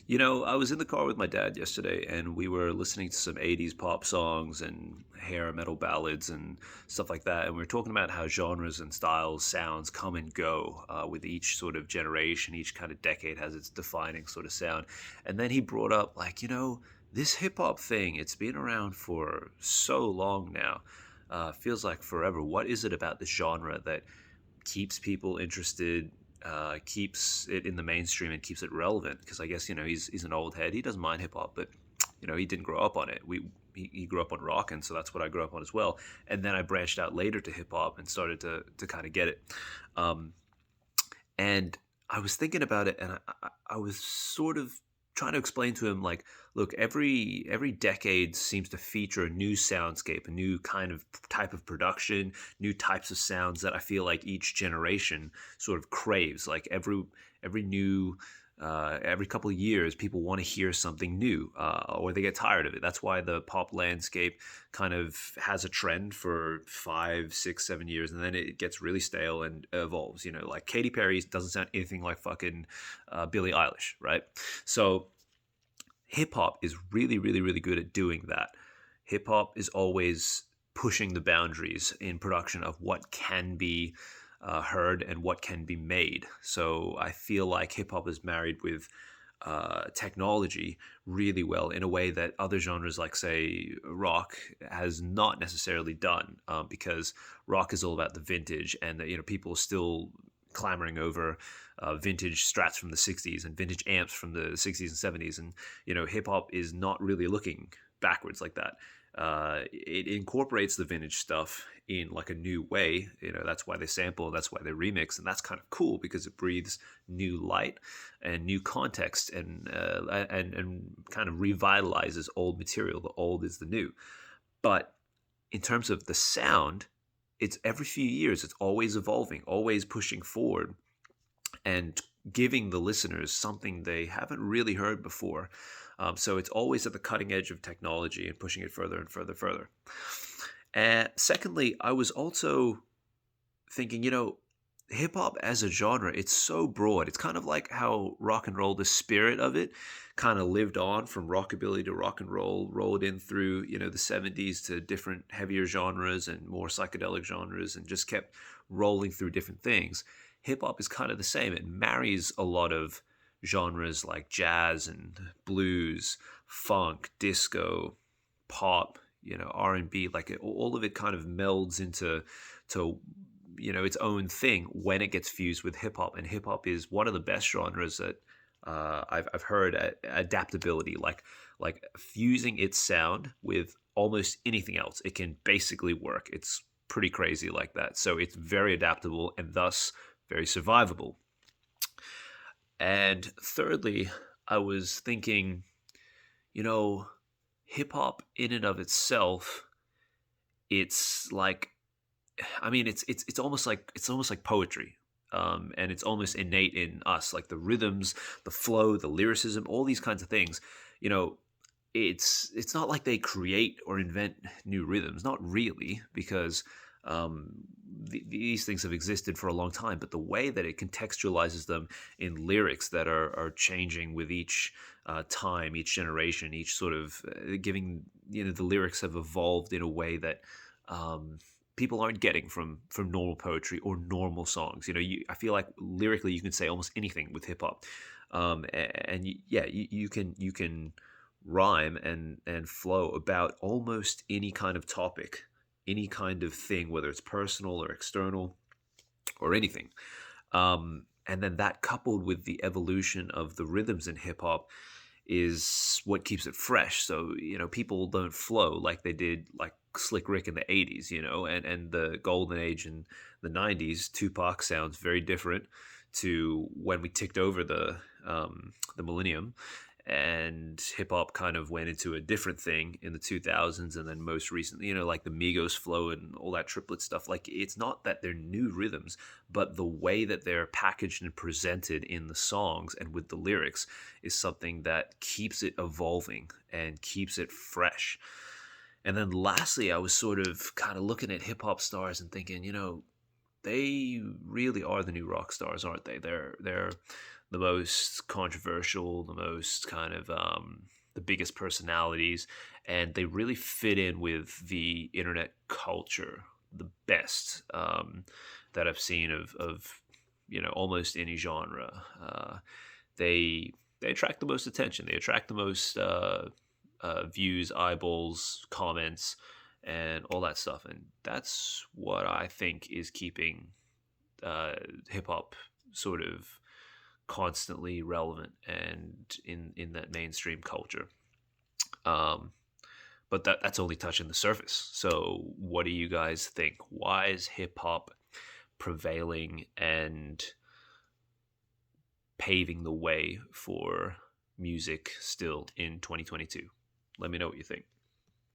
I was in the car with my dad yesterday and we were listening to some 80s pop songs and hair metal ballads and stuff like that. And we were talking about how genres and styles, sounds come and go with each sort of generation. Each kind of decade has its defining sort of sound. And then he brought up, like, this hip hop thing, it's been around for so long now. Feels like forever. What is it about this genre that keeps people interested, keeps it in the mainstream, and keeps it relevant? Because I guess he's an old head. He doesn't mind hip hop, but he didn't grow up on it. He grew up on rock, and so that's what I grew up on as well. And then I branched out later to hip hop and started to kind of get it. Um, and I was thinking about it, and I was sort of trying to explain to him, like, look, every decade seems to feature a new soundscape, a new kind of type of production, new types of sounds that I feel like each generation sort of craves. Like every new every couple of years, people want to hear something new, or they get tired of it. That's why the pop landscape kind of has a trend for 5, 6, 7 years, and then it gets really stale and evolves. Like Katy Perry doesn't sound anything like fucking Billie Eilish, right? So hip hop is really, really, really good at doing that. Hip hop is always pushing the boundaries in production of what can be heard and what can be made. So I feel like hip hop is married with technology really well in a way that other genres, like say rock, has not necessarily done, because rock is all about the vintage, and people are still clamoring over vintage strats from the 60s and vintage amps from the 60s and 70s. And hip hop is not really looking backwards like that. It incorporates the vintage stuff in like a new way. That's why they sample, that's why they remix, and that's kind of cool because it breathes new light and new context, and kind of revitalizes old material. The old is the new. But in terms of the sound, it's every few years, it's always evolving, always pushing forward, and giving the listeners something they haven't really heard before. So it's always at the cutting edge of technology and pushing it further and further. And secondly, I was also thinking, hip hop as a genre, it's so broad. It's kind of like how rock and roll, the spirit of it, kind of lived on from rockabilly to rock and roll, rolled in through, the 70s to different heavier genres and more psychedelic genres, and just kept rolling through different things. Hip hop is kind of the same. It marries a lot of genres like jazz and blues, funk, disco, pop, R&B. Like all of it kind of melds into to its own thing when it gets fused with hip hop. And hip hop is one of the best genres that I've heard at adaptability, like fusing its sound with almost anything else. It can basically work. It's pretty crazy like that. So it's very adaptable and thus very survivable. And thirdly, I was thinking, you know, hip hop in and of itself, it's like, I mean, it's almost like poetry, and it's almost innate in us, like the rhythms, the flow, the lyricism, all these kinds of things. You know, it's not like they create or invent new rhythms, not really, because these things have existed for a long time. But the way that it contextualizes them in lyrics that are changing with each time, each generation, each sort of giving, the lyrics have evolved in a way that people aren't getting from normal poetry or normal songs. I feel like lyrically you can say almost anything with hip hop, and you can rhyme and flow about almost any kind of topic, any kind of thing, whether it's personal or external or anything. And then that coupled with the evolution of the rhythms in hip hop is what keeps it fresh. So, people don't flow like they did, like Slick Rick in the 80s, and the golden age in the 90s. Tupac sounds very different to when we ticked over the millennium, and hip hop kind of went into a different thing in the 2000s, and then most recently, like the Migos flow and all that triplet stuff. Like, it's not that they're new rhythms, but the way that they're packaged and presented in the songs and with the lyrics is something that keeps it evolving and keeps it fresh. And then lastly, I was sort of kind of looking at hip hop stars and thinking, they really are the new rock stars, aren't they? They're the most controversial, the most kind of the biggest personalities, and they really fit in with the internet culture the best that I've seen of almost any genre. They attract the most attention. They attract the most views, eyeballs, comments, and all that stuff. And that's what I think is keeping hip hop sort of constantly relevant and in that mainstream culture. Um, but that's only touching the surface. So, what do you guys think? Why is hip hop prevailing and paving the way for music still in 2022? Let me know what you think.